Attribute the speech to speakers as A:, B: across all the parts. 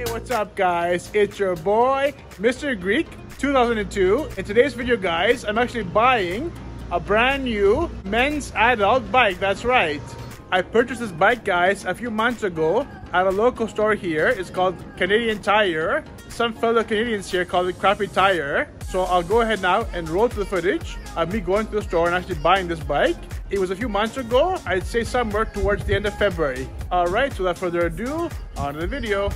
A: Hey, what's up guys? It's your boy, Mr. Greek 2002. In today's video guys, I'm actually buying a brand new men's adult bike. That's right. I purchased this bike guys a few months ago at a local store here. It's called Canadian Tire. Some fellow Canadians here call it Crappy Tire. So I'll go ahead now and roll to the footage of me going to the store and actually buying this bike. It was a few months ago. I'd say somewhere towards the end of February. Alright, so without further ado, on to the video.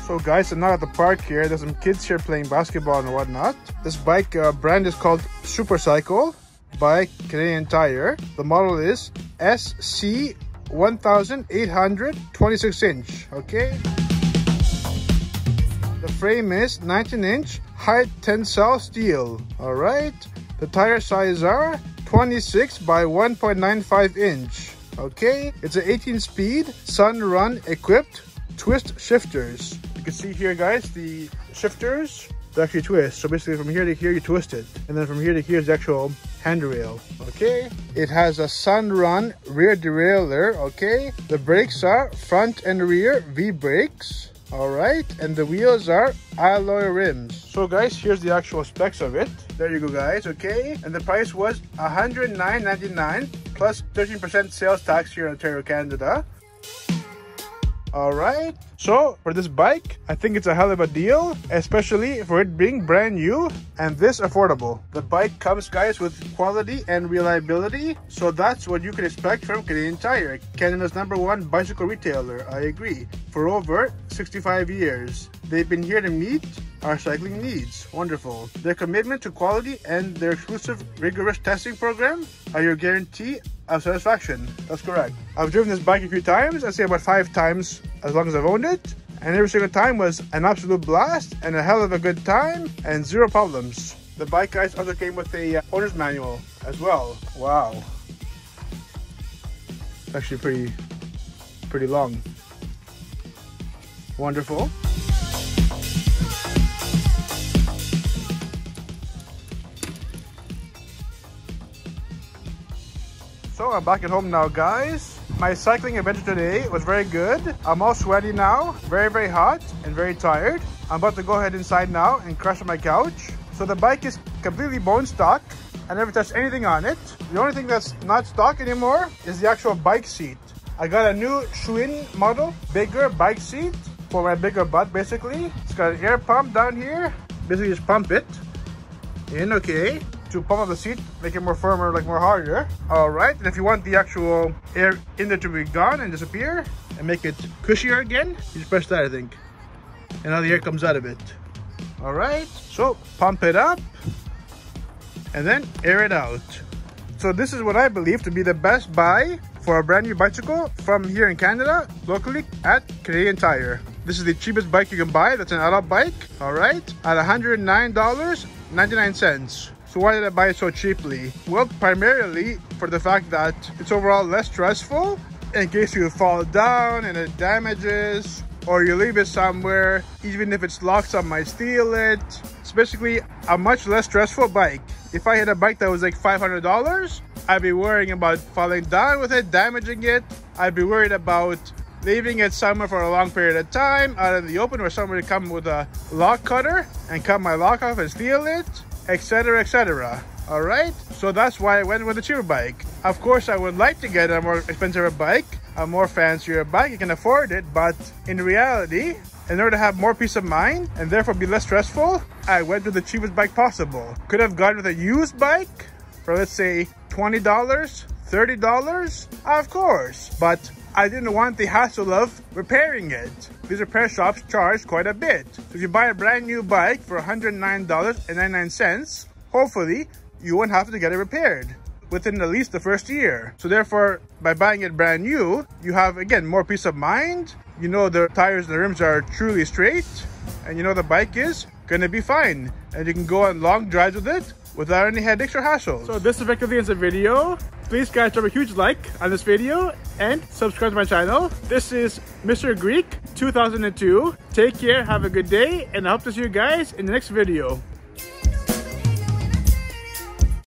A: So guys, I'm not at the park here. There's some kids here playing basketball and whatnot. This bike brand is called SuperCycle by Canadian Tire. The model is SC 1800 26-inch. Okay. The frame is 19-inch high tensile steel. All right. The tire size are 26 by 1.95 inch. Okay. It's an 18-speed Sun Run equipped twist shifters. You can see here guys, the shifters, they actually twist. So basically from here to here you twist it, and then from here to here is the actual handrail. Okay, it has a Sun Run rear derailleur. Okay, the brakes are front and rear V brakes. All right, and the wheels are alloy rims. So guys, here's the actual specs of it. There you go guys. Okay, and the price was $109.99 plus 13% sales tax here in Ontario, Canada. All right, so for this bike, I think it's a hell of a deal, especially for it being brand new and this affordable. The bike comes guys with quality and reliability, so that's what you can expect from Canadian Tire, Canada's #1 bicycle retailer. I agree. For over 65 years, they've been here to meet our cycling needs. Wonderful. Their commitment to quality and their exclusive rigorous testing program are your guarantee of satisfaction. That's correct. I've driven this bike a few times. I'd say about 5 times as long as I've owned it, and every single time was an absolute blast and a hell of a good time and zero problems. The bike guys also came with a owner's manual as well. Wow, it's actually pretty long. Wonderful. So I'm back at home now guys. My cycling adventure today was very good. I'm all sweaty now, very hot and very tired. I'm about to go ahead inside now and crash on my couch. So the bike is completely bone stock. I never touched anything on it. The only thing that's not stock anymore is the actual bike seat. I got a new Schwinn model, bigger bike seat for my bigger butt basically. It's got an air pump down here. Basically just pump it in, okay, to pump up the seat, make it more firmer, like more harder. All right, and if you want the actual air in there to be gone and disappear and make it cushier again, you just press that, I think, and now the air comes out of it. All right, so pump it up and then air it out. So this is what I believe to be the best buy for a brand new bicycle from here in Canada, locally at Canadian Tire. This is the cheapest bike you can buy. That's an adult bike, all right, at $109.99. So why did I buy it so cheaply? Well, primarily for the fact that it's overall less stressful in case you fall down and it damages, or you leave it somewhere, even if it's locked, some might steal it. It's basically a much less stressful bike. If I had a bike that was like $500, I'd be worrying about falling down with it, damaging it. I'd be worried about leaving it somewhere for a long period of time, out in the open, where somebody would come with a lock cutter and cut my lock off and steal it, etc, etc. All right, so that's why I went with a cheaper bike. Of course, I would like to get a more expensive bike, a more fancier bike. You can afford it, but in reality, in order to have more peace of mind and therefore be less stressful, I went with the cheapest bike possible. Could have gone with a used bike for, let's say, $20, $30, of course, but I didn't want the hassle of repairing it. These repair shops charge quite a bit. So if you buy a brand new bike for $109.99, hopefully you won't have to get it repaired within at least the first year. So therefore, by buying it brand new, you have, again, more peace of mind. You know the tires and the rims are truly straight, and you know the bike is gonna be fine, and you can go on long drives with it without any headaches or hassles. So this effectively ends the video. Please guys, drop a huge like on this video and subscribe to my channel. This is Mr. Greek 2002. Take care, have a good day, and I hope to see you guys in the next video.